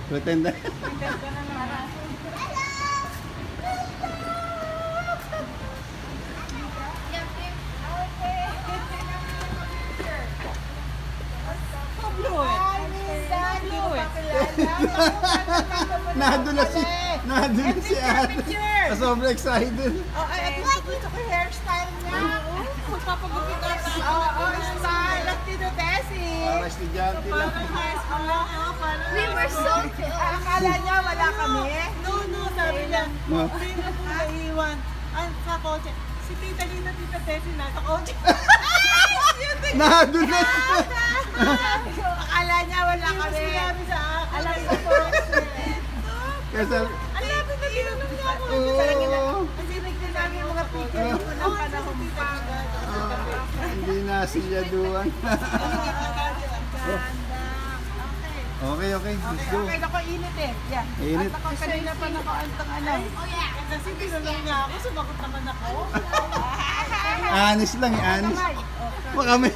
Pretend na. Nadulas si Ate. Sobrang excited. Ay, gusto ko yung hairstyle niya. Magpapagupit ata. Oo, style. At Tito Tessie. Para estudyante lang. We were so close. Akala niya wala kami. No, sabi niya. No. Hindi na po naiwan. Sa kotse. Si Tita Lina, Tita Tessie nasa kotse. Nadulas. Akala niya wala kami. Sinabi sa akin. Alam ko po. Kasi, Ang lapit na tinanong niya ako. oo. Kasi nagtin namin yung mga picture ko ng panahon pa. Hindi na silyaduan. Okay, let's go. Okay, ako init eh. Yeah. Init. At ako kanina pa nakaantang ano. Kasi tinanong niya ako, sumagot naman ako. Anis lang, anis. Baka may...